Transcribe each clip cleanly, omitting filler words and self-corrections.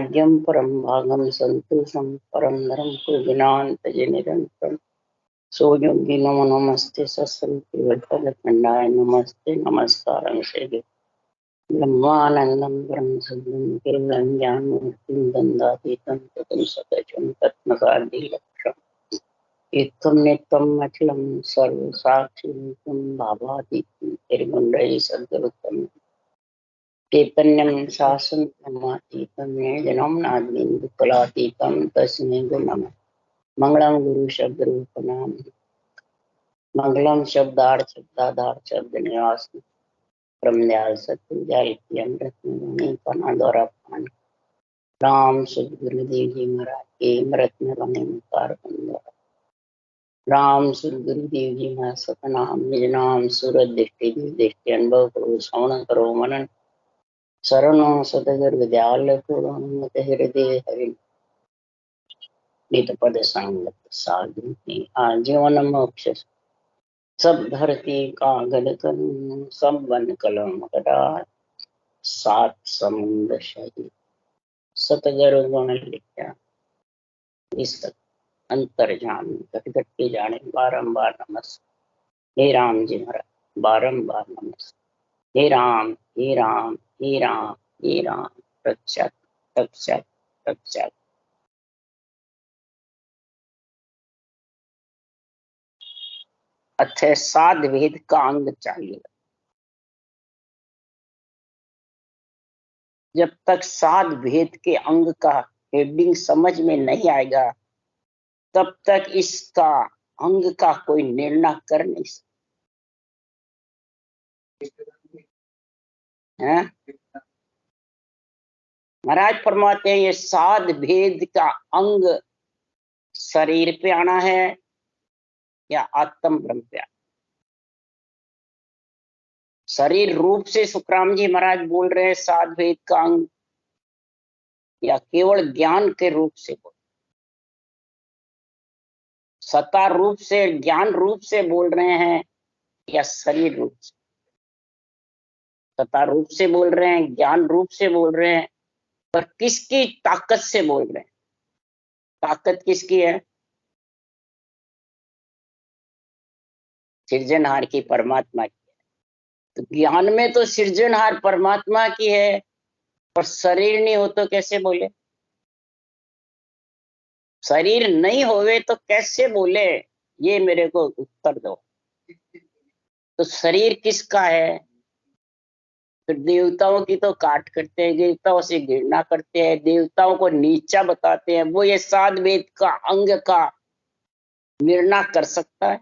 भाग्यम परम भागम संतोषम परम नरम कुलविनांतजे निरंतरम सोयोगी नमो नमस्ते सत्संकीर्तनखंडाय नमस्ते नमस्कारं सेवे ब्रह्मानंदं ब्रह्मसुद्धं केवलं ज्ञानमूर्तिं दन्दातीतं ततं सदचं तत्मसादिलक्षम् एकं नित्यम् अखिलं सर्वसाक्षिं भावातीतं त्रिगुण्डैः सद्गुरुतं चैतन्यं शासनमतीतं जन्मनादिकलातीतं तस्मै नमः। मंगलम गुरु शब्द रूप नाम मंगलम शब्दार्थ शब्दाधार शब्द निवास ब्रह्मदयाल सत्य अमृत पना द्वारा पान राम शुभ गुरुदेव जी महाराज के अमृत में बने मुकार राम शुभ गुरुदेव जी महाराज सतनाम निज नाम सूरज दृष्टि दृष्टि अनुभव करो श्रवण करो मनन शरणों सतगुरु विद्यालय को हनुमत हृदय हरि नित पद संगत साधु आजीवन मोक्ष सब धरती कागज कलम सब वन कलम कटा सात समुद्र शहीद सतगुरु गुण लिखा इस अंतर्जान घट घट के जाने बारंबार नमस्ते हे राम जी महाराज बारंबार नमस्ते हे राम हे राम हे राम हे राम रक्षक रक्षक रक्षक। अच्छा साध भेद का अंग चाहिए। जब तक साध भेद के अंग का हेडिंग समझ में नहीं आएगा तब तक इसका अंग का कोई निर्णय कर नहीं सकता। महाराज फरमाते हैं ये साध भेद का अंग शरीर पे आना है या आत्म ब्रह्म पे। शरीर रूप से सुखराम जी महाराज बोल रहे हैं साध भेद का अंग या केवल ज्ञान के रूप से बोल, सत्ता रूप से ज्ञान रूप से बोल रहे हैं या शरीर रूप से। सत्ता रूप से बोल रहे हैं ज्ञान रूप से बोल रहे हैं पर किसकी ताकत से बोल रहे हैं? ताकत किसकी है? सृजनहार की परमात्मा की है। तो ज्ञान में तो सृजनहार परमात्मा की है पर शरीर नहीं हो तो कैसे बोले? शरीर नहीं होवे तो कैसे बोले? ये मेरे को उत्तर दो। तो शरीर किसका है? तो देवताओं की तो काट करते हैं, देवताओं से घृणा करते हैं, देवताओं को नीचा बताते हैं। वो ये साध भेद का अंग का निर्णय कर सकता है?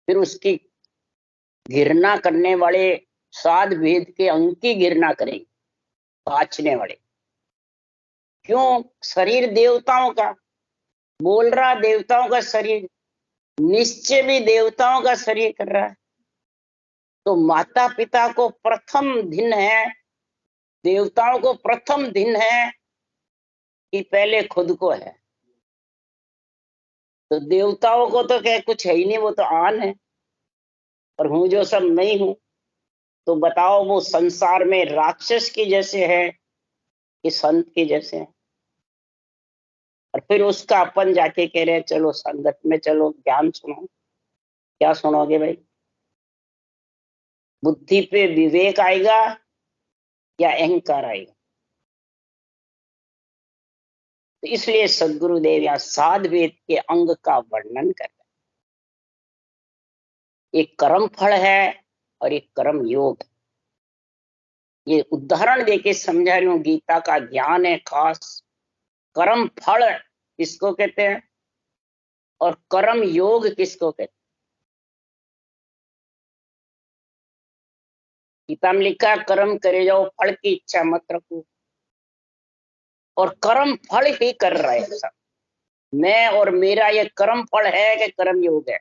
फिर उसकी घृणा करने वाले साध भेद के अंग की घृणा करेंगे, बाँचने वाले। क्यों? शरीर देवताओं का बोल रहा, देवताओं का शरीर, निश्चय भी देवताओं का शरीर कर रहा है। तो माता पिता को प्रथम दिन है, देवताओं को प्रथम दिन है कि पहले खुद को है। तो देवताओं को तो क्या कुछ है ही नहीं, वो तो आन है और हूं जो सब नहीं हूं। तो बताओ वो संसार में राक्षस की जैसे है कि संत के जैसे है? और फिर उसका अपन जाके कह रहे चलो संगत में चलो ज्ञान सुनो। क्या सुनोगे भाई? बुद्धि पे विवेक आएगा या अहंकार आएगा? तो इसलिए सदगुरुदेव यहाँ साध भेद के अंग का वर्णन कर रहे हैं। एक कर्म फल है और एक कर्म योग। ये उदाहरण देके समझा रही हूँ, गीता का ज्ञान है खास। कर्म फल किसको कहते हैं और कर्म योग किसको कहते हैं? गीता में लिखा है कर्म करे जाओ, फल की इच्छा मत रखो। और कर्म फल ही कर रहे हैं सब। मैं और मेरा ये कर्म फल है कि कर्म योग है?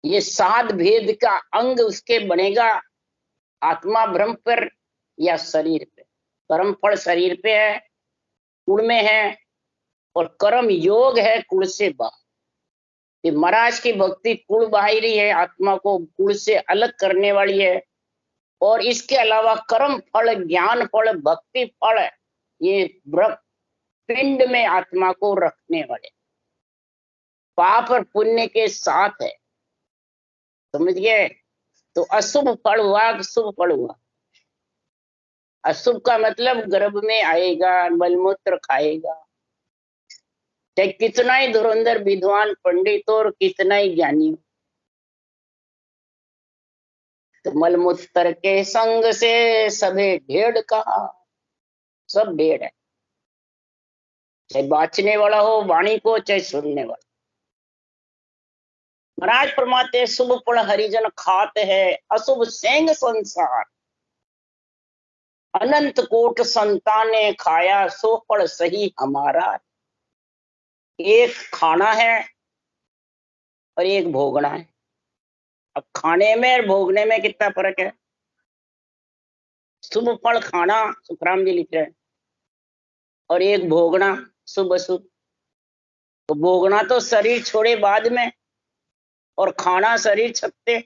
ये साध भेद का अंग उसके बनेगा आत्मा ब्रह्म पर या शरीर पे? कर्म फल शरीर पे है, कुल में है, और कर्म योग है कुल से बाहर। महाराज की भक्ति कुल बाहरी है, आत्मा को कुल से अलग करने वाली है। और इसके अलावा कर्म फल, ज्ञान फल, भक्ति फल, ये पिंड में आत्मा को रखने वाले पाप और पुण्य के साथ है, समझ गए। तो अशुभ फल हुआ कि शुभ फल हुआ? अशुभ का मतलब गर्भ में आएगा, मलमूत्र खाएगा, चाहे कितना ही धुरंधर विद्वान पंडित और कितना ही ज्ञानी हो, तो मलमूत्र के संग से सभे ढेड़ कहा, सब ढेड़ है, चाहे बाँचने वाला हो वाणी को, चाहे सुनने वाला। महाराज फरमाते शुभ फल हरिजन खाते हैं, अशुभ सेंग संसार, अनंत कोट संताने खाया, सो फल सही हमारा। एक खाना है और एक भोगना है। अब खाने में और भोगने में कितना फर्क है? शुभ फल खाना, सुखराम जी लिख रहे हैं, और एक भोगना, शुभ अशुभ। तो भोगना तो शरीर छोड़े बाद में, और खाना शरीर छकते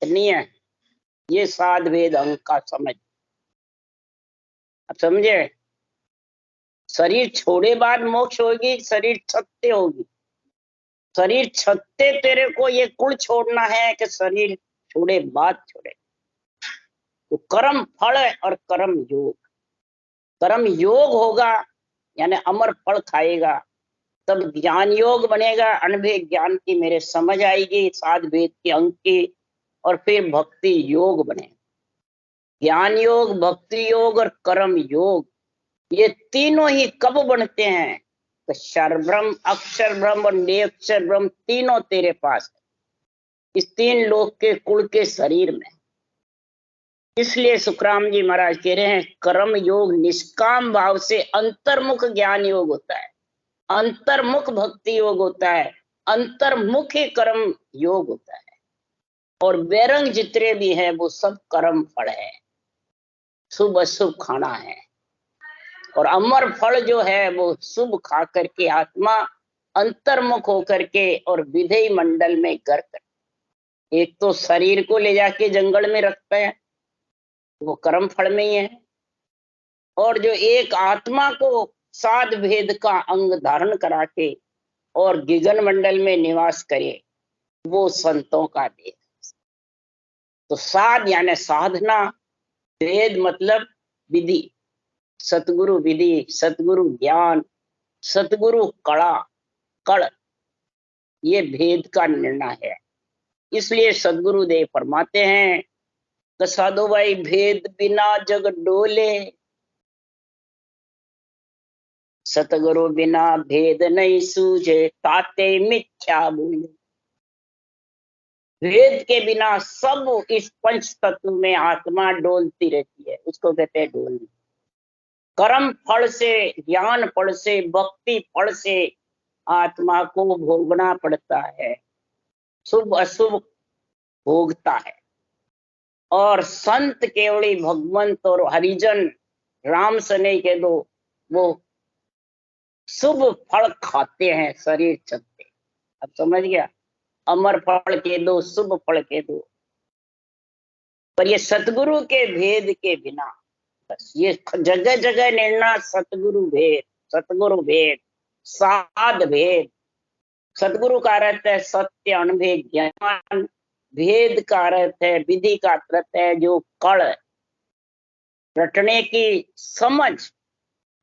नहीं है। ये साध भेद अंग का समझ, अब समझे? शरीर छोड़े बाद मोक्ष होगी, शरीर छकते होगी। शरीर छकते तेरे को ये कुल छोड़ना है कि शरीर छोड़े बाद छोड़े? तो कर्म फल और कर्म योग, कर्म योग होगा यानी अमर फल खाएगा, तब ज्ञान योग बनेगा, अनभेद ज्ञान की मेरे समझ आएगी, साध भेद के अंग की, और फिर भक्ति योग बनेगा। ज्ञान योग, भक्ति योग और कर्म योग, ये तीनों ही कब बनते हैं? तो क्षर ब्रह्म, अक्षर ब्रह्म और निरक्षर ब्रह्म तीनों तेरे पास है, इस तीन लोक के कुल के शरीर में। इसलिए सुखराम जी महाराज कह रहे हैं कर्म योग निष्काम भाव से अंतर्मुख ज्ञान योग होता है, अंतर्मुख भक्ति योग होता है, अंतर्मुख ही कर्म योग होता है। और बेरंग जितने भी हैं वो सब कर्म फल है, शुभ अशुभ खाना है। और अमर फल जो है वो शुभ खा करके आत्मा अंतर्मुख होकर के और विधेय मंडल में कर कर, एक तो शरीर को ले जाके जंगल में रखता है, वो कर्म फल में ही है, और जो एक आत्मा को साध भेद का अंग धारण करा के और गिगन मंडल में निवास करे, वो संतों का भेद। तो साध यानी साधना, भेद मतलब विधि, सतगुरु विधि, सतगुरु ज्ञान, सतगुरु कड़ा कड़, ये भेद का निर्णय है। इसलिए सदगुरुदेव फरमाते हैं कि साधो भाई भेद बिना जग डोले, सतगुरु बिना भेद नहीं सूझे, ताते मिथ्या बोले। भेद के बिना सब इस पंच तत्व में आत्मा डोलती रहती है, उसको कहते हैं डोलना। कर्म फल से, ज्ञान फल से, भक्ति फल से आत्मा को भोगना पड़ता है, शुभ अशुभ भोगता है। और संत केवली भगवंत और हरिजन राम सने के दो, वो शुभ फल खाते हैं, शरीर चलते। अब समझ गया? अमर फल के दो, शुभ फल के दो। पर ये सतगुरु के भेद के बिना, बस ये जगह जगह निर्णय सतगुरु भेद, सतगुरु भेद, साध भेद। सतगुरु का अर्थ है सत्य अनुभेद ज्ञान, भेद का अर्थ है विधि का अर्थ है जो कड़, रटने की समझ।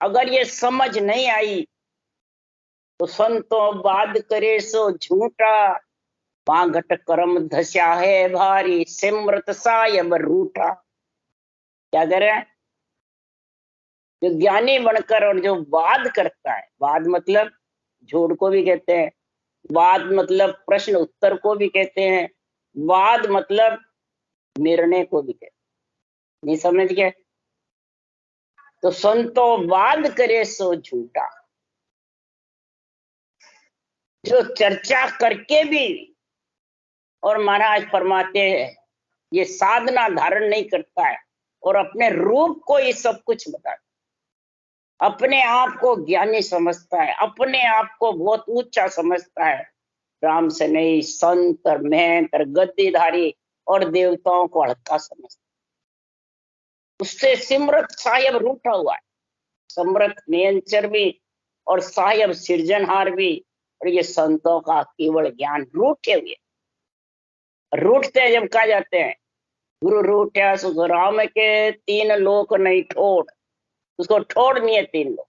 अगर ये समझ नहीं आई तो संतों बाद करे सो झूठा, पांगट कर्म धस्या है भारी, सिमरत सायब रूठा। क्या करे? जो ज्ञानी बनकर और जो वाद करता है, वाद मतलब झूठ को भी कहते हैं, वाद मतलब प्रश्न उत्तर को भी कहते हैं, वाद मतलब निर्णय को भी कहते हैं। नहीं समझ गए? तो संतों वाद करे सो झूठा, जो चर्चा करके भी, और महाराज फरमाते हैं ये साधना धारण नहीं करता है और अपने रूप को ये सब कुछ बताता, अपने आप को ज्ञानी समझता है, अपने आप को बहुत ऊंचा समझता है, राम से नहीं संत और महंत और गद्दीधारी और देवताओं को हल्का समझते, उससे सिमरत साहेब रूठा हुआ है। समृत नियंचर भी और साहेब सृजनहार भी, और ये संतों का केवल ज्ञान रूठे हुए। रूठते हैं जब कहा जाते हैं गुरु रूठया सुख राम के, तीन लोक नहीं ठोड़, उसको ठोड़ नहीं है तीन लोग।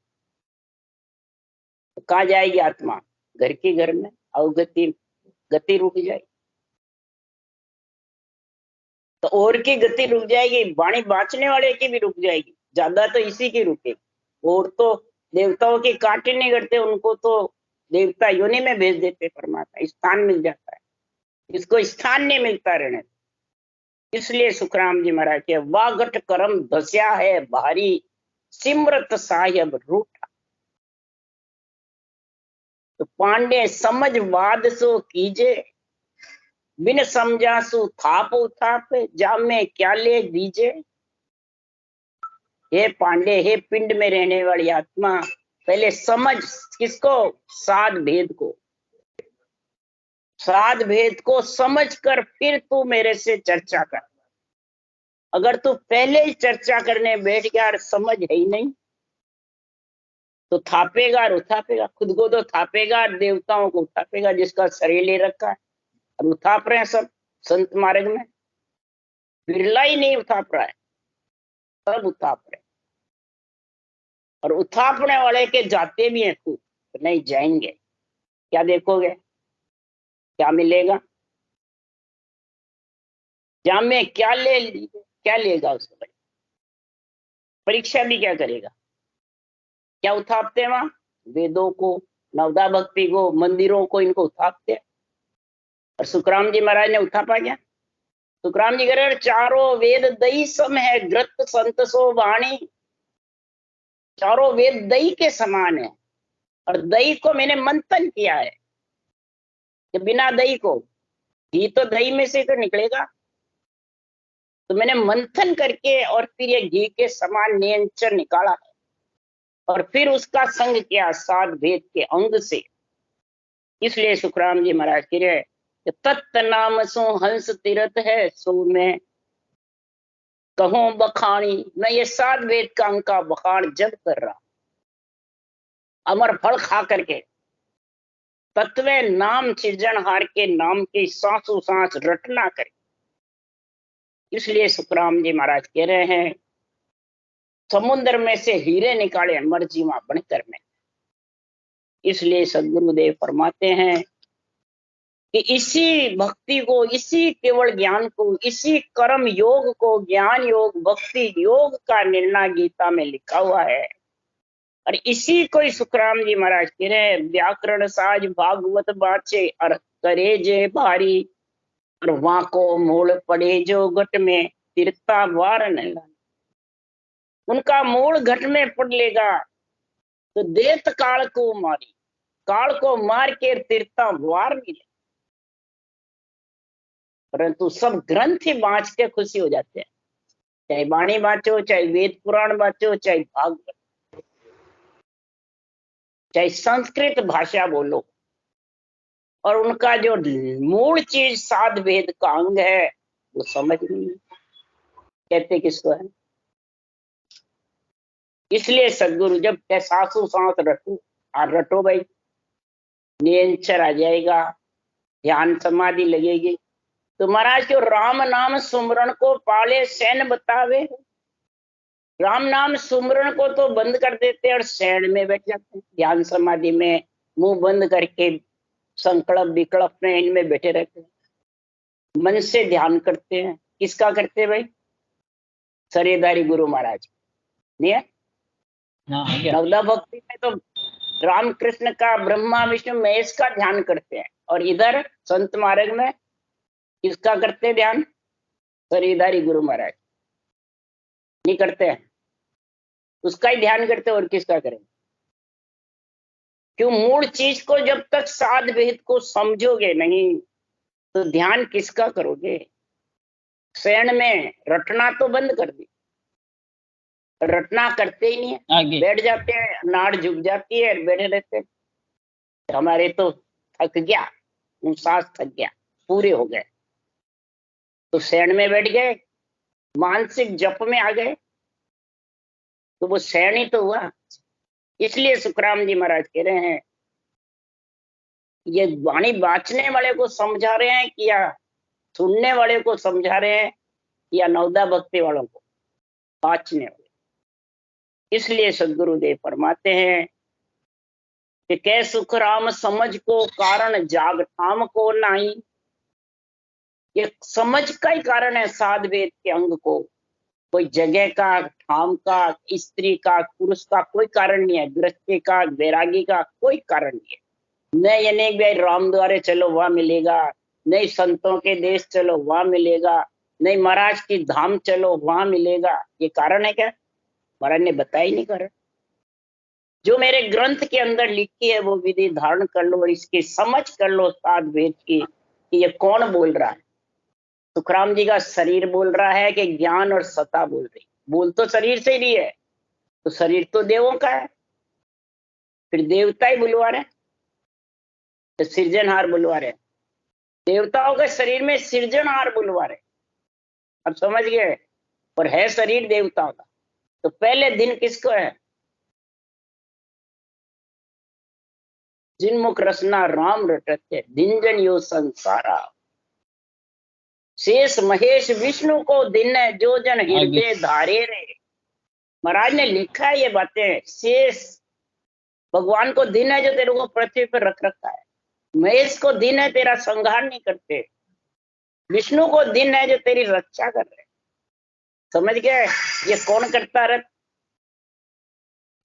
तो कहाँ जाएगी आत्मा? घर की घर में अवगति, गति रुक जाएगी। तो और की गति रुक जाएगी, वाणी बांचने वाले की भी रुक जाएगी, ज्यादा तो इसी की रुकेगी। और तो देवताओं की काटे नहीं करते, उनको तो देवता योनि में भेज देते, परमात्मा स्थान मिल जाता है, इसको स्थान नहीं मिलता रहने। इसलिए सुखराम जी महाराज के वागट करम धस्या है भारी, सिमरत साहेब रूठा। तो पांडे समझ वाद सो कीजे, बिन समझासु थाप उथाप, जामे क्या ले दीजे। हे पांडे, हे पिंड में रहने वाली आत्मा, पहले समझ किसको? साध भेद को। साध भेद को समझ कर फिर तू मेरे से चर्चा कर। अगर तू पहले ही चर्चा करने बैठ गया और समझ है ही नहीं, तो थापेगा और उठापेगा, खुद को तो थापेगा और देवताओं को उठापेगा, जिसका शरीर ले रखा है। और उठाप रहे हैं सब संत मार्ग में, बिरला ही नहीं उठाप रहा है, सब उठाप रहे। और उठापने वाले के जाते भी हैं खूब, तो नहीं जाएंगे। क्या देखोगे? क्या मिलेगा? जामे क्या ले, क्या लेगा उसको? परीक्षा भी क्या करेगा? क्या उठापते हैं वहां? वेदों को, नवदा भक्ति को, मंदिरों को, इनको उठापते हैं। और सुखराम जी महाराज ने उठापा क्या? सुखराम जी कह रहे चारों वेद दही सम है, ग्रत संत सो वाणी। चारों वेद दही के समान है, और दही को मैंने मंथन किया है। कि बिना दही को, घी तो दही में से तो निकलेगा, तो मैंने मंथन करके और फिर ये घी के समान नियंत्रण निकाला है, और फिर उसका संग किया साध भेद के अंग से। इसलिए सुखराम जी महाराज कह रहे तत्त नाम सो हंस तीरथ है, सो मैं कहूं बखानी। मैं ये साध भेद का अंग का बखान जब कर रहा, अमर फल खा करके, तत्व नाम सृजनहार के नाम की सांसों सांस रटना करे। इसलिए सुखराम जी महाराज कह रहे हैं समुद्र में से हीरे निकाले मर्जीमा बनकर में। इसलिए सदगुरुदेव फरमाते हैं कि इसी भक्ति को, इसी केवल ज्ञान को, इसी कर्म योग को, ज्ञान योग भक्ति योग का निर्णय गीता में लिखा हुआ है। और इसी को ही सुखराम जी महाराज कह रहे हैं व्याकरण साज भागवत बाचे और करे जे भारी, और वहां को मूल पड़े जो घट में, तीर्था वार नहीं। उनका मूल घट में पड़ लेगा तो देत काल को मारी, काल को मार के तीर्था वार मिले। परंतु सब ग्रंथ ही बाँच के खुशी हो जाते हैं, चाहे वाणी बाँचो, चाहे वेद पुराण बाँचो, चाहे भागवत, चाहे संस्कृत भाषा बोलो, और उनका जो मूल चीज साध भेद का अंग है वो समझ नहीं कहते किसको है। इसलिए सदगुरु जब सासू सांस रटो, और रटो भाई, नियंचर आ जाएगा, ध्यान समाधि लगेगी। तो महाराज जो राम नाम सुमरण को पाले सैन बतावे, राम नाम सुमरण को तो बंद कर देते और सैन में बैठ जाते हैं, ध्यान समाधि में मुंह बंद करके संकल्प विकल्प में इनमें बैठे रहते हैं, मन से ध्यान करते हैं। किसका करते हैं भाई? सरेदारी गुरु महाराज नहीं है। नवदा भक्ति में तो रामकृष्ण का, ब्रह्मा विष्णु महेश का ध्यान करते हैं, और इधर संत मार्ग में किसका करते ध्यान? सरेदारी गुरु महाराज नहीं करते हैं, उसका ही ध्यान करते और किसका करें? क्यों? मूल चीज को जब तक साध भेद को समझोगे नहीं तो ध्यान किसका करोगे? शयन में रटना तो बंद कर दी, रटना करते ही नहीं है, बैठ जाते हैं, नाड़ झुक जाती है, बैठे रहते हैं। हमारे तो थक गया, सांस थक गया, पूरे हो गए, तो शयन में बैठ गए, मानसिक जप में आ गए, तो वो शयन ही तो हुआ। इसलिए सुखराम जी महाराज कह रहे हैं, ये वाणी बांचने वाले को समझा रहे हैं कि या सुनने वाले को समझा रहे हैं, या नवदा भक्ति वालों को, बांचने वाले। इसलिए सदगुरुदेव फरमाते हैं कि कै सुखराम समझ को कारण जाग ठाम को नहीं। ये समझ का ही कारण है साध वेद के अंग को, कोई जगह का, ठाम का, स्त्री का, पुरुष का कोई कारण नहीं है, गृहस्थी का, वैरागी का कोई कारण नहीं है। नहीं ये नहीं भाई राम द्वारे चलो वहां मिलेगा, नहीं संतों के देश चलो वहां मिलेगा, नहीं महाराज की धाम चलो वहां मिलेगा, ये कारण है क्या? महाराज ने बताया ही नहीं कारण। जो मेरे ग्रंथ के अंदर लिखी है वो विधि धारण कर लो और इसकी समझ कर लो साध वेद की, कि ये कौन बोल रहा है। सुखराम जी का शरीर बोल रहा है कि ज्ञान और सत्ता बोल रही? बोल तो शरीर से ही है, तो शरीर तो देवों का है, फिर देवता ही बुलवा रहे, तो सृजनहार बुलवा रहे, देवताओं के शरीर में सृजनहार बुलवा रहे। अब समझ गए? और है शरीर देवताओं का, तो पहले दिन किसको है? जिनमुख रसना राम रटते दिन जन यो संसारा। शेष महेश विष्णु को दिन है जो जन हृदय धारे रे। महाराज ने लिखा है ये बातें। शेष भगवान को दिन है जो तेरे को पृथ्वी पर रख रखा है, महेश को दिन है तेरा संहार नहीं करते, विष्णु को दिन है जो तेरी रक्षा कर रहे। समझ गए? ये कौन करता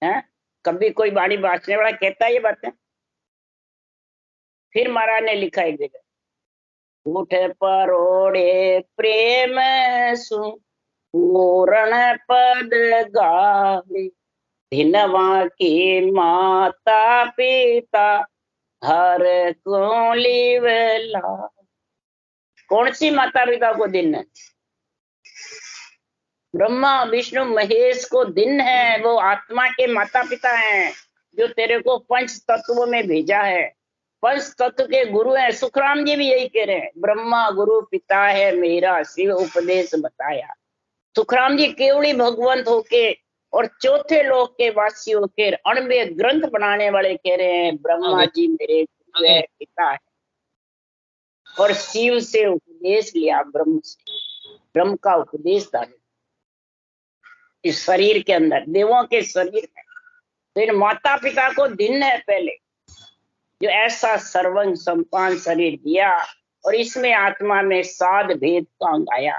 है? कभी कोई बाणी बांचने वाला कहता है ये बातें? फिर महाराज ने लिखा एक जगह, उठ परोड़े प्रेम सु पूर्ण पद गावे, धिनवा की माता पिता हर को लीवला। कौन सी माता पिता को दिन है? ब्रह्मा विष्णु महेश को दिन है, वो आत्मा के माता पिता हैं जो तेरे को पंच तत्व में भेजा है, पंच तत्व के गुरु हैं। सुखराम जी भी यही कह रहे हैं, ब्रह्मा गुरु पिता है मेरा, शिव उपदेश बताया। सुखराम जी केवली भगवंत होके और चौथे लोक के वासी होके अणबे ग्रंथ बनाने वाले कह रहे हैं, ब्रह्मा जी मेरे गुरु है, पिता है, और शिव से उपदेश लिया, ब्रह्म से, ब्रह्म का उपदेश था इस शरीर के अंदर, देवों के शरीर में। तो इन माता पिता को दिन है पहले, जो ऐसा सर्वंग संपान शरीर दिया और इसमें आत्मा में साध भेद का अंग आया।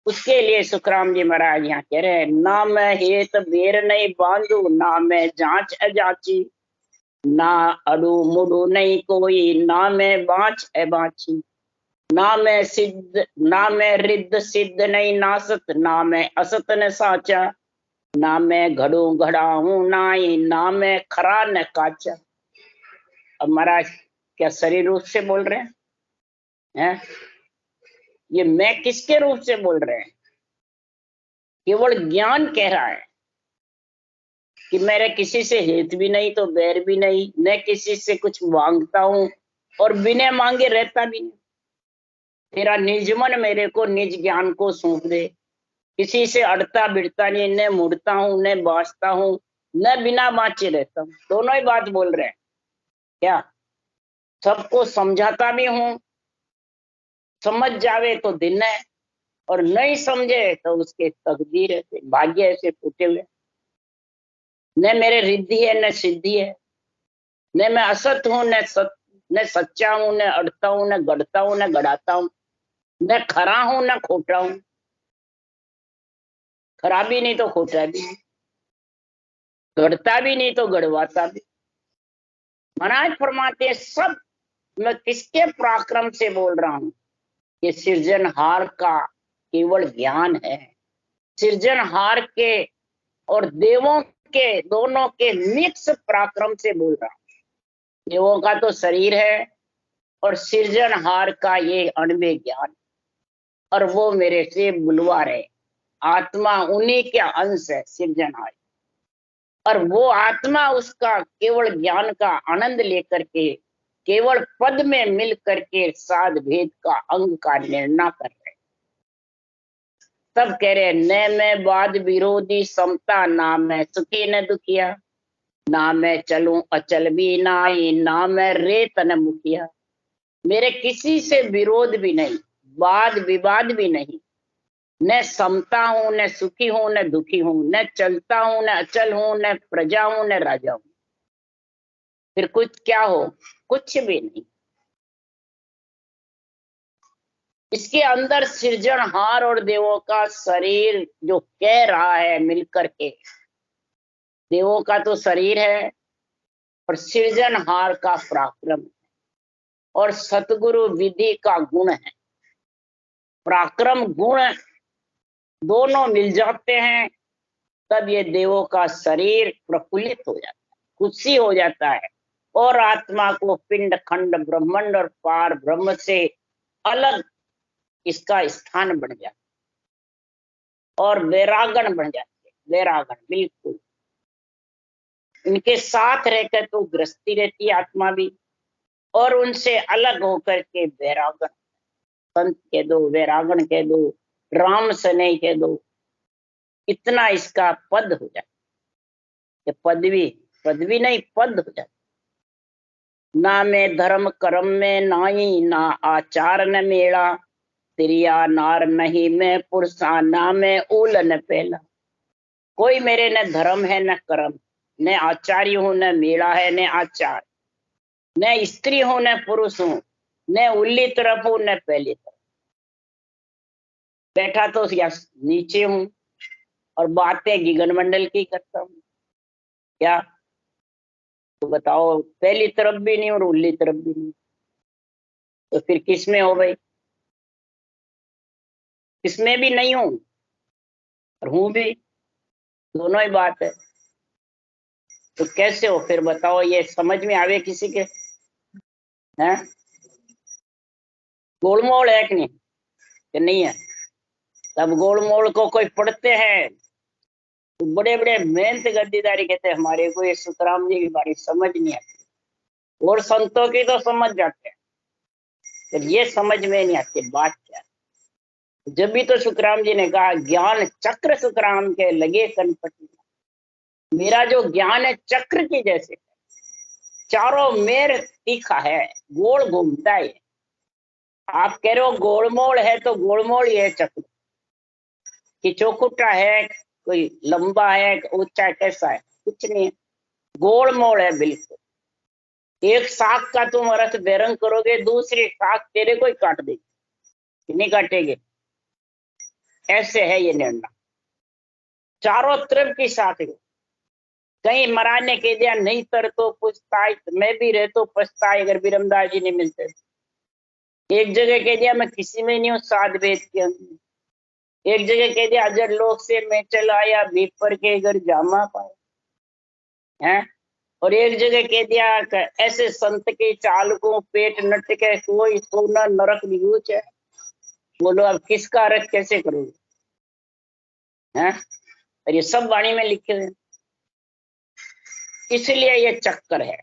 उसके लिए सुखराम जी महाराज यहाँ कह रहे हैं, ना मैं हेत बेर नहीं बांधू, ना मैं जांच अजाची, ना अड़ू मुड़ू नहीं कोई, ना मैं बाँच अबाची, ना मैं सिद्ध ना मैं रिद्ध सिद्ध नहीं नासत, ना मैं असत न साचा, ना मैं घड़ू घड़ा हूं नाई, ना मैं खरा न काचा। अब महाराज क्या शरीर रूप से बोल रहे हैं? ये मैं किसके रूप से बोल रहे हैं? केवल ज्ञान कह रहा है कि मेरे किसी से हित भी नहीं तो बैर भी नहीं, न किसी से कुछ मांगता हूं और बिना मांगे रहता भी नहीं। तेरा निज मन मेरे को निज ज्ञान को सौंप दे, किसी से अड़ता बिड़ता नहीं, न मुड़ता हूं न बाँचता हूं, न बिना बाँचे रहता हूं। दोनों ही बात बोल रहे हैं क्या? सबको समझाता भी हूं, समझ जावे तो दिन है, और नहीं समझे तो उसके तकदीर है, भाग्य ऐसे फूटे हुए। न मेरे रिद्धि है न सिद्धि है, न मैं असत हूं न सच्चा हूं, न अड़ता हूं न गढ़ता हूं न गढ़ाता हूं, न खरा हूं न खोटा हूं। खराबी नहीं तो खोटा भी नहीं, गढ़ता भी नहीं तो गढ़वाता भी। महाराज फरमाते हैं, सब मैं किसके पराक्रम से बोल रहा हूं? ये सृजनहार का केवल ज्ञान है। सृजनहार के और देवों के दोनों के मिक्स पराक्रम से बोल रहा हूं। देवों का तो शरीर है और सृजनहार का ये अणबे ज्ञान, और वो मेरे से बुलवा रहे। आत्मा उन्हीं के अंश है सृजनहार, और वो आत्मा उसका केवल ज्ञान का आनंद लेकर के केवल पद में मिल करके साध भेद का अंग का निर्णय कर रहे। सब कह रहे न मैं वाद विरोधी समता, ना मैं सुखी न दुखिया, ना मैं चलूं अचल भी नाई, ना मैं रेत न मुखिया। मेरे किसी से विरोध भी नहीं, वाद विवाद भी नहीं, न समता हूं, न सुखी हूं, न दुखी हूं, न चलता हूं, न अचल हूं, न प्रजा हूं, न राजा हूं। फिर कुछ क्या हो? कुछ भी नहीं। इसके अंदर सृजनहार और देवों का शरीर जो कह रहा है मिलकर के, देवों का तो शरीर है और सृजनहार का पराक्रम और सतगुरु विधि का गुण है। पराक्रम गुण दोनों मिल जाते हैं, तब ये देवों का शरीर प्रफुल्लित हो जाता है, खुशी हो जाता है, और आत्मा को पिंड खंड ब्रह्मांड और पार ब्रह्म से अलग इसका स्थान बन जाता है और वैरागण बन जाते हैं। वैरागण बिल्कुल इनके साथ रहकर तो गृहस्थी रहती है आत्मा भी, और उनसे अलग होकर के वैरागण, संत कह दो, वैरागण कह दो, राम सने कह दो, इतना इसका पद हो जाता है। पदवी, पदवी नहीं पद हो जाता। ना मैं धर्म कर्म में नाई, ना आचार न मेला, तिरिया नार नहीं मैं पुरुषा, ना मैं उलन पहला। कोई मेरे न धर्म है न कर्म, न आचार्य हूं न मेला है न आचार, न स्त्री हूं न पुरुष हूं, न उल्ली तरफ हूं न पहली तरफ। बैठा तो या नीचे हूं और बातें गिगन मंडल की करता हूं। क्या? तो बताओ, पहली तरफ भी नहीं और उल्ली तरफ भी नहीं, तो फिर किस में हो भाई? किसमें भी नहीं हूं और हूं भी, दोनों ही बात है। तो कैसे हो फिर बताओ? ये समझ में आवे किसी के? हैं? गोलमोल है कि नहीं? कि नहीं है? तब गोलमोल को कोई पढ़ते हैं तो बड़े बड़े मेहनत गद्दीदारी कहते हैं हमारे को ये सुतराम जी की बारी समझ नहीं आती, और संतों की तो समझ जाते हैं, तो ये समझ में नहीं आती बात क्या है। जब भी तो सुखराम जी ने कहा ज्ञान चक्र सुखराम के लगे कनपटी, मेरा जो ज्ञान है चक्र की जैसे, चारों मेर तीखा है, गोल घूमता है। आप कह रहे हो गोलमोल है, तो गोलमोल ही है चक्र कि चौखुटा है, कोई लंबा है, ऊंचा है, कैसा है? कुछ नहीं है, गोलमोल है बिल्कुल। एक शाख का तुम अर्थ बेरंग करोगे, दूसरी शाख तेरे को ही काट देगी, नहीं काटेगे। ऐसे है ये निर्णय, चारों तरफ की शाख है। कहीं महाराज ने कह दिया नहीं तर तो पुछताई, मैं भी रह तो पछताई अगर बिरमदास जी नहीं मिलते। एक जगह कह दिया मैं किसी में नहीं हूँ साध वेद के अंदर, एक जगह कह दिया अजर लोक से मैं चल आया, भीपर के घर जामा पाए हैं, और एक जगह कह दिया ऐसे संत के चाल को पेट नट के कोई सोना नरक निगूच है। बोलो अब किसका अर्थ कैसे करोगे? हैं? और ये सब वाणी में लिखे हुए, इसलिए ये चक्कर है।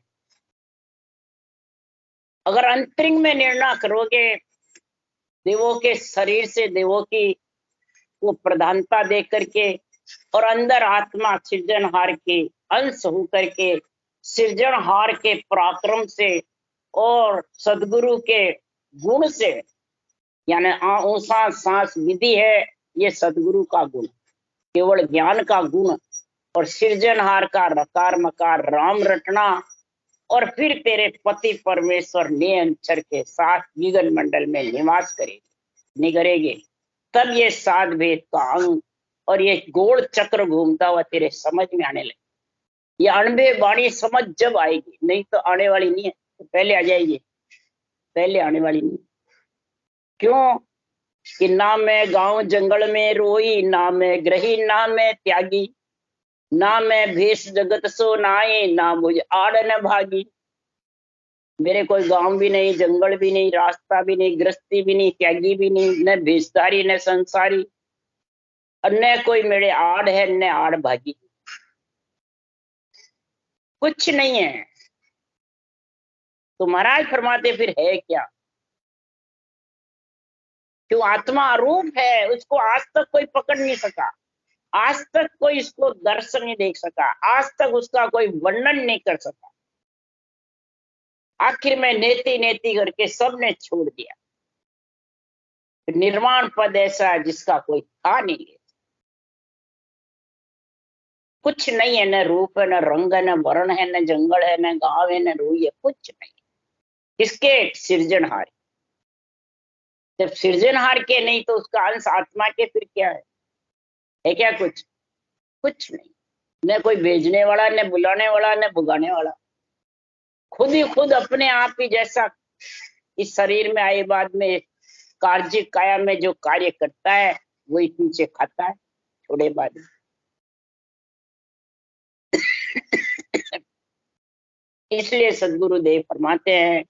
अगर अंतरिंग में निर्णय करोगे, देवों के शरीर से देवों की वो प्रधानता दे करके, और अंदर आत्मा सृजनहार के अंश होकर के, सृजनहार के पराक्रम से और सदगुरु के गुण से, यानी ऊंसा सांस विधि है, ये सदगुरु का गुण, केवल ज्ञान का गुण, और सृजनहार का रकार मकार राम रटना, और फिर तेरे पति परमेश्वर नियंचर के साथ विगन मंडल में निवास करेगी, निगरेगे, तब ये साध भेद का अंग और ये गोल चक्र घूमता हुआ तेरे समझ में आने लगे। ये अणबे वाणी समझ जब आएगी, नहीं तो आने वाली नहीं है, तो पहले आ जाएगी, पहले आने वाली नहीं। क्यों? कि ना मैं गांव जंगल में रोई, ना मैं ग्रही, ना मैं त्यागी, ना मैं भेष जगत सो नाई, ना मुझ आड़ न भागी। मेरे कोई गांव भी नहीं, जंगल भी नहीं, रास्ता भी नहीं, गृहस्थी भी नहीं, त्यागी भी नहीं, न भेषधारी न संसारी, और न कोई मेरे आड़ है न आड़ भागी, कुछ नहीं है। तो महाराज फरमाते फिर है क्या? क्यों? आत्मा अरूप है, उसको आज तक कोई पकड़ नहीं सका, आज तक कोई इसको दर्शन नहीं देख सका, आज तक उसका कोई वर्णन नहीं कर सका। आखिर में नेति नेति करके सबने छोड़ दिया। निर्वाण पद ऐसा है जिसका कोई था नहीं है, कुछ नहीं है, न रूप है, न रंग है, न वर्ण है, न जंगल है, न गांव है, न रूई है, कुछ नहीं। किसके? सृजनहार। जब सृजनहार के नहीं तो उसका अंश आत्मा के फिर क्या है क्या? कुछ कुछ नहीं, न कोई भेजने वाला, न बुलाने वाला, न भुगाने वाला, खुद ही खुद अपने आप ही जैसा इस शरीर में आए बाद में कार्य काया में जो कार्य करता है वही पीछे खाता है थोड़े बाद। इसलिए सदगुरु देव फरमाते हैं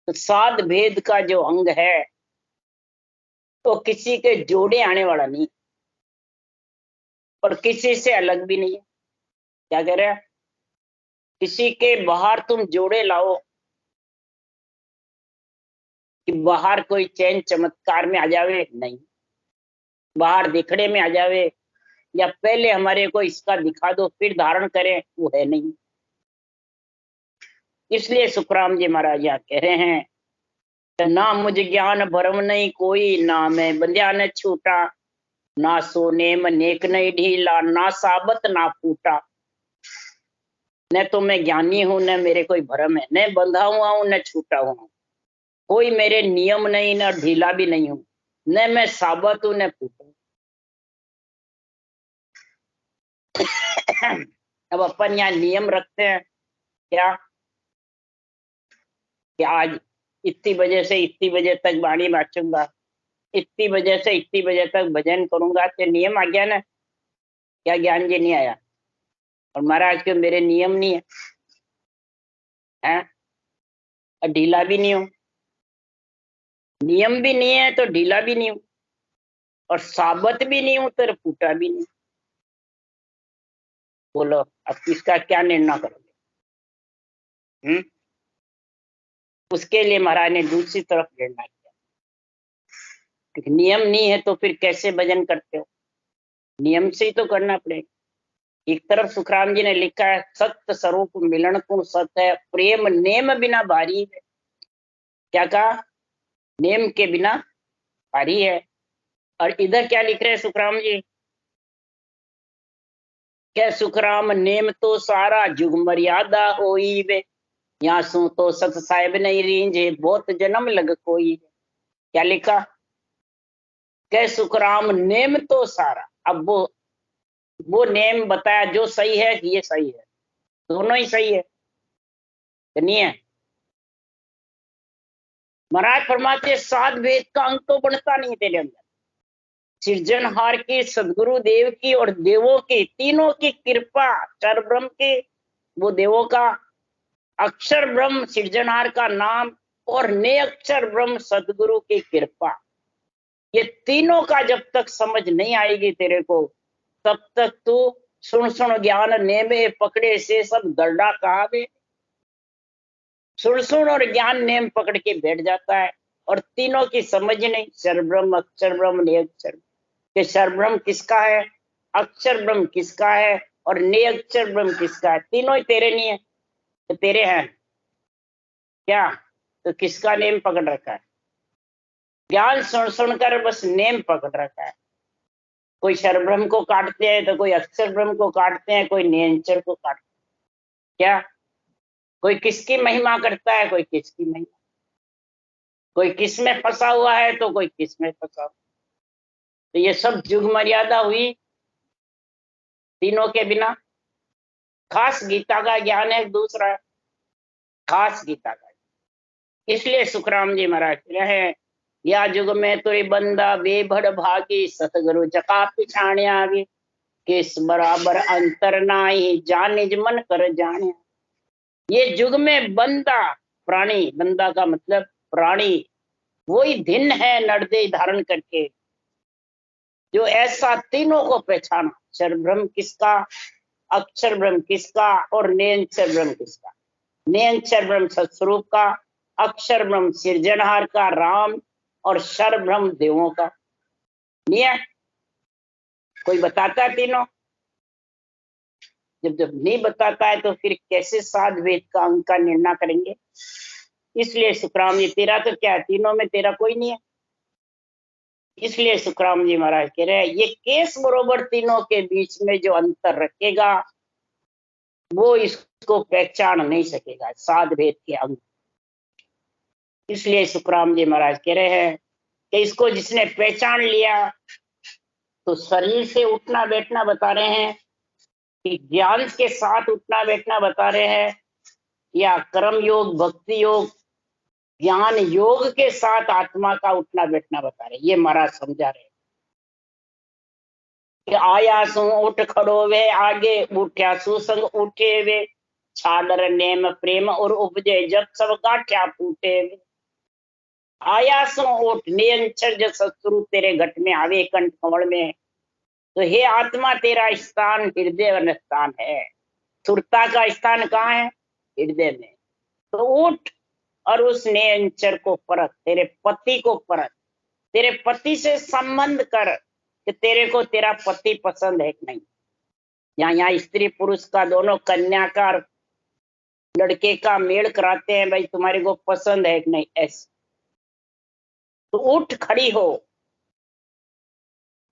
तो साध भेद का जो अंग है तो किसी के जोड़े आने वाला नहीं और किसी से अलग भी नहीं है। क्या कह रहे हैं? किसी के बाहर तुम जोड़े लाओ कि बाहर कोई चैन चमत्कार में आ जावे, नहीं। बाहर दिखने में आ जावे या पहले हमारे को इसका दिखा दो फिर धारण करें, वो है नहीं। इसलिए सुखराम जी महाराज यहाँ कह रहे हैं ना मुझ ज्ञान भरम नहीं कोई, ना मैं बंध्या न छूटा, ना सोने में नेक नहीं ढीला, ना साबत ना फूटा। न तो मैं ज्ञानी हूं, न मेरे कोई भरम है, न बंधा हुआ हूं, न छूटा हुआ हूं, कोई मेरे नियम नहीं, न ढीला भी नहीं हूं, न मैं साबत हूं न फूटा। अब अपन यहाँ नियम रखते हैं क्या कि आज इतनी बजे से इतनी बजे तक वाणी बांचूंगा, इतनी बजे से इतनी बजे तक भजन करूंगा, तो नियम आ गया ना? क्या ज्ञान जी नहीं आया? और महाराज के मेरे नियम नहीं है, हैं? ढीला भी नहीं हूं, नियम भी नहीं है तो ढीला भी नहीं हूं, और साबत भी नहीं हूं तो फूटा भी नहीं। बोलो अब इसका क्या निर्णय करोगे? उसके लिए महाराज ने दूसरी तरफ निर्णय किया। नियम नहीं है तो फिर कैसे भजन करते हो? नियम से ही तो करना पड़ेगा। एक तरफ सुखराम जी ने लिखा है सत्य स्वरूप मिलन को सत्य है, प्रेम नेम बिना भारी है। क्या कहा? नेम के बिना भारी है। और इधर क्या लिख रहे हैं सुखराम जी? क्या सुखराम नेम तो सारा जुग मर्यादा होई वे, यहाँ सू तो सत साहेब नहीं रींझे बहुत जन्म लग कोई। क्या लिखा? क्या सुखराम नेम तो सारा। अब वो नेम बताया जो सही है कि ये सही है, दोनों ही सही है तो नहीं है। महाराज फरमाते साध भेद का अंग तो बनता नहीं तेरे अंदर। सृजनहार की, सदगुरु देव की और देवों की, तीनों की कृपा, अक्षर ब्रह्म की, वो देवों का अक्षर ब्रह्म सृजनहार का नाम और ने अक्षर ब्रह्म सदगुरु की कृपा, ये तीनों का जब तक समझ नहीं आएगी तेरे को तब तक तू सुन सुन ज्ञान नेमे पकड़े से सब गरडा कहावे। सुन सुन और ज्ञान नेम पकड़ के बैठ जाता है और तीनों की समझ नहीं। सर्वब्रह्म अक्षर ब्रह्म ने अक्षर के सर्वब्रह्म किसका है, अक्षर ब्रह्म किसका है और ने अक्षर ब्रह्म किसका है? तीनों ही तेरे नहीं है तो तेरे हैं क्या? तो किसका नेम पकड़ रखा है? ज्ञान सुन सुनकर बस नेम पकड़ रखा है। कोई सर्वब्रह्म को काटते हैं तो कोई अक्षर ब्रह्म को काटते हैं, कोई निरंतर को काटते हैं। क्या? कोई किसकी महिमा करता है, कोई किसकी महिमा, कोई किस में फंसा हुआ है तो कोई किस में फंसा हुआ। तो ये सब जुग मर्यादा हुई तीनों के बिना। खास गीता का ज्ञान है दूसरा, खास गीता का। इसलिए सुखराम जी महाराज रहे या जुग में तुरी बंदा बेभड़ भागी, सतगुरु जका पिछाण्या आगे, किस बराबर अंतर नाही जान निज मन कर जाने। ये जुग में बंदा, प्राणी, बंदा का मतलब प्राणी, वही धिन है नरदेह धारण करके जो ऐसा तीनों को पहचाना, अक्षर ब्रह्म किसका, अक्षर ब्रह्म किसका और निरंतर ब्रह्म किसका। निरंतर ब्रह्म सत्स्वरूप का, अक्षर ब्रह्म सृजनहार का राम और शर ब्रह्म देवों का नहीं है। कोई बताता है तीनों? जब जब नहीं बताता है तो फिर कैसे साध वेद का अंग का निर्णय करेंगे? इसलिए सुखराम जी, तेरा तो क्या, तीनों में तेरा कोई नहीं है। इसलिए सुखराम जी महाराज कह रहे हैं, ये केस बरोबर तीनों के बीच में जो अंतर रखेगा वो इसको पहचान नहीं सकेगा, साध भेद के अंग। इसलिए सुखराम जी महाराज कह रहे हैं कि इसको जिसने पहचान लिया, तो शरीर से उठना बैठना बता रहे हैं कि ज्ञान के साथ उठना बैठना बता रहे हैं, या कर्म योग भक्ति योग ज्ञान योग के साथ आत्मा का उठना बैठना बता रहे हैं। ये महाराज समझा रहे हैं कि आया सु उठ खड़ो वे आगे, उठ्या सुसंग उठे वे, छाडर नेम प्रेम और उपजे जब सब गांठ्या फूटे वे। आया सु उठ, नियंचर जो शत्रु तेरे घट में आवे कंठ कमल में, तो हे आत्मा तेरा स्थान हृदय स्थान है। सुरता का स्थान कहाँ है? हृदय में। तो उठ और उस नियंचर को परख, तेरे पति को परख, तेरे पति से संबंध कर कि तेरे को तेरा पति पसंद है कि नहीं। यहाँ स्त्री पुरुष का दोनों कन्या का लड़के का मेल कराते हैं, भाई तुम्हारे को पसंद है कि नहीं, ऐसे। तो उठ खड़ी हो,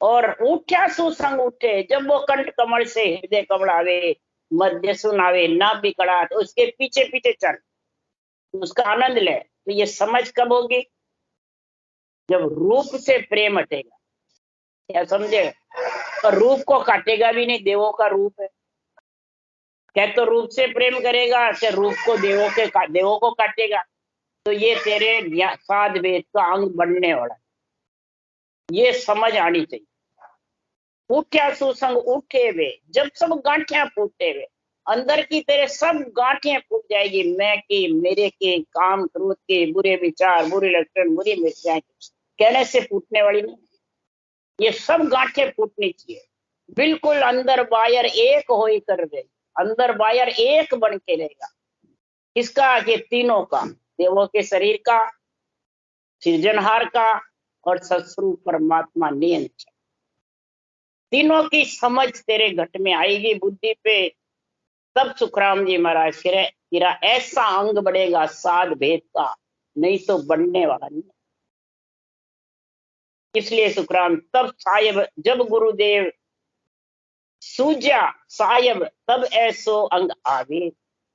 और उठ्या सुसंग उठे, जब वो कंठ कमल से हृदय कमल आवे, मध्य सुन आवे, ना बिकड़ा, तो उसके पीछे पीछे चल, उसका आनंद ले। तो ये समझ कब होगी? जब रूप से प्रेम हटेगा। क्या समझे? और रूप को काटेगा भी नहीं, देवों का रूप है। क्या तो रूप से प्रेम करेगा, क्या रूप को देवों को काटेगा? तो ये तेरे साध वेद का अंग बनने वाला, ये समझ आनी चाहिए। उठ्या सुसंग उठे वे, जब सब गांठियां फूटे वे, अंदर की तेरे सब गांठियां फूट जाएगी, मैं की, मेरे के, काम क्रोध के, बुरे विचार, बुरे लक्षण, बुरी मिर्चाएं कहने से फूटने वाली नहीं। ये सब गांठें फूटनी चाहिए, बिल्कुल अंदर बाहर एक हो ही कर दे, अंदर बाहर एक बन के रहेगा। किसका? ये तीनों का, देवों के शरीर का, सृजनहार का, और सत्स्वरूप परमात्मा नियंत्रण। तीनों की समझ तेरे घट में आएगी बुद्धि पे, तब सुखराम जी महाराज कह रहे, तेरा ऐसा अंग बढ़ेगा साध भेद का, नहीं तो बनने वाला नहीं। इसलिए सुखराम, तब साहेब जब गुरुदेव सूझा साहेब, तब ऐसो अंग आवे।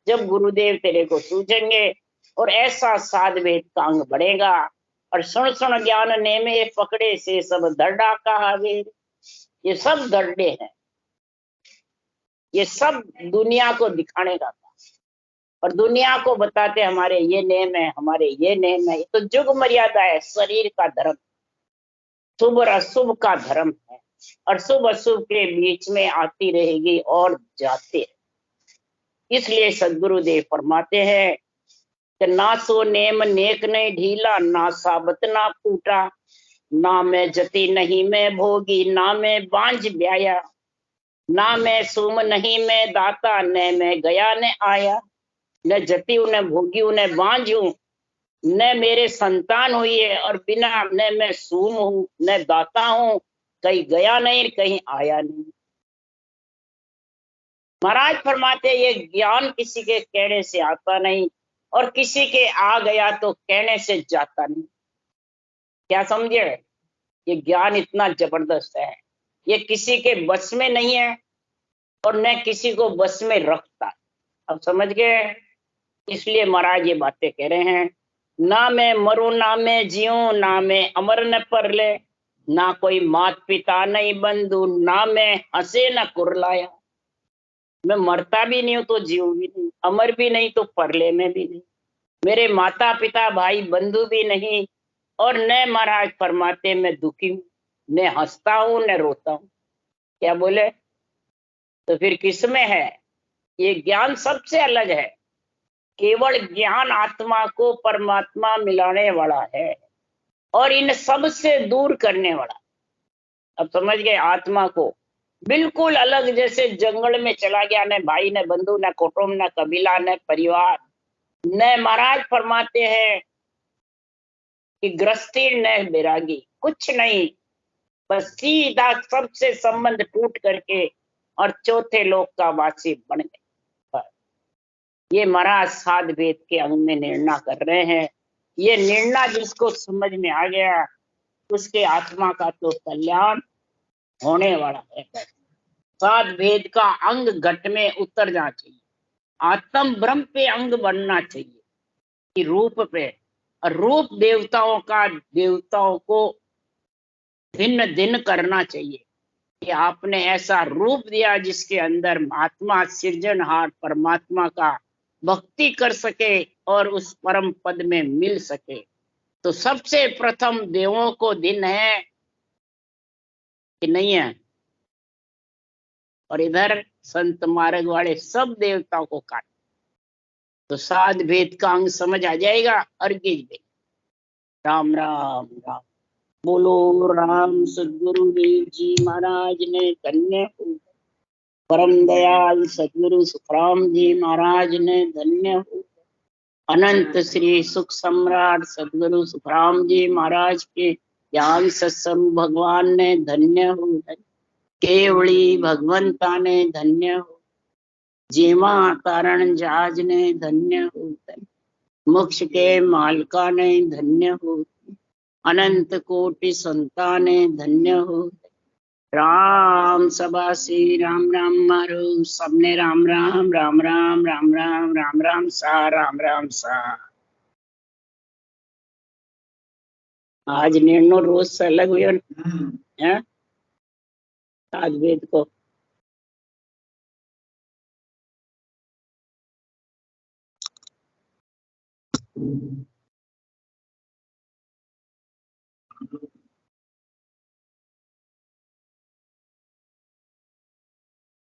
जब गुरुदेव तेरे को सूझेंगे और ऐसा साध भेद का अंग बढ़ेगा, और सुन सुन ज्ञान ने में पकड़े से सब दर्डा कहावे। ये सब दर्डे हैं, ये सब दुनिया को दिखाने का था, और दुनिया को बताते हमारे ये नेम है, हमारे ये नेम है। ये तो जुग मर्यादा है, शरीर का धर्म, शुभ और अशुभ का धर्म है, और शुभ अशुभ के बीच में आती रहेगी और जाते हैं। इसलिए सदगुरुदेव फरमाते हैं कि ना सो नेम नेक नहीं ढीला, ना साबत ना फूटा, ना मैं जति नहीं मैं भोगी, ना मैं बांझ ब्याया, ना मैं सुम नहीं मैं दाता, न मैं गया न आया। न जति हूं, न भोगी हूं, न बांझ हूं, न मेरे संतान हुई है, और बिना न मैं सूम हूं, न दाता हूं, कहीं गया नहीं कहीं आया नहीं। महाराज फरमाते ये ज्ञान किसी के कहने से आता नहीं, और किसी के आ गया तो कहने से जाता नहीं। क्या समझे? ये ज्ञान इतना जबरदस्त है, ये किसी के बस में नहीं है, और न किसी को बस में रखता है। अब समझ गए? इसलिए महाराज ये बातें कह रहे हैं, ना मैं मरूं ना मैं जीऊं, ना मैं अमर न परले, ना कोई मात पिता नहीं बंधु, ना मैं हंसे न कुरलाया। मैं मरता भी नहीं हूं तो जीव भी नहीं, अमर भी नहीं तो परले में भी नहीं, मेरे माता पिता भाई बंधु भी नहीं, और न महाराज फरमाते मैं दुखी हूं, न हंसता हूं न रोता हूं। क्या बोले? तो फिर किसमें है? ये ज्ञान सबसे अलग है, केवल ज्ञान आत्मा को परमात्मा मिलाने वाला है, और इन सब से दूर करने वाला। अब समझ गए? आत्मा को बिल्कुल अलग, जैसे जंगल में चला गया, न भाई न बंधु न कुटुंब न कबीला न परिवार, न महाराज फरमाते हैं कि गृहस्थी न बैरागी, कुछ नहीं, बस सीधा सबसे संबंध टूट करके और चौथे लोक का वासी बन गए। ये महाराज साध भेद के अंग में निर्णय कर रहे हैं। ये निर्णय जिसको समझ में आ गया उसके आत्मा का तो कल्याण होने वाला है। साध भेद का अंग घट में उतर जाना चाहिए, आत्म ब्रह्म पे अंग बनना चाहिए कि रूप पे, और रूप देवताओं का देवताओं को भिन्न दिन करना चाहिए कि आपने ऐसा रूप दिया जिसके अंदर महात्मा सृजनहार परमात्मा का भक्ति कर सके और उस परम पद में मिल सके। तो सबसे प्रथम देवों को दिन है कि नहीं है, और इधर संत मार्ग वाले सब देवताओं को काट। तो साध भेद का अंग समझ आ जाएगा। अर्घिज भेद। राम राम राम। बोलो राम सदगुरु देव जी महाराज ने धन्य हो। परम दयाल सदगुरु सुखराम जी महाराज ने धन्य हो। अनंत श्री सुख सम्राट सदगुरु सुखराम जी महाराज के ज्ञान सत्संग भगवान ने धन्य हो। केवली भगवंता ने धन्य हो। जीवा तारण जहाज ने धन्य हो। मोक्ष के मालका ने धन्य हो। अनंत कोटि संता ने धन्य हो। राम सभा श्री राम राम मारो। सबने राम राम राम राम राम राम राम राम सा राम राम सा। आज निर्णय रोज से अलग हुए हैं। साध भेद को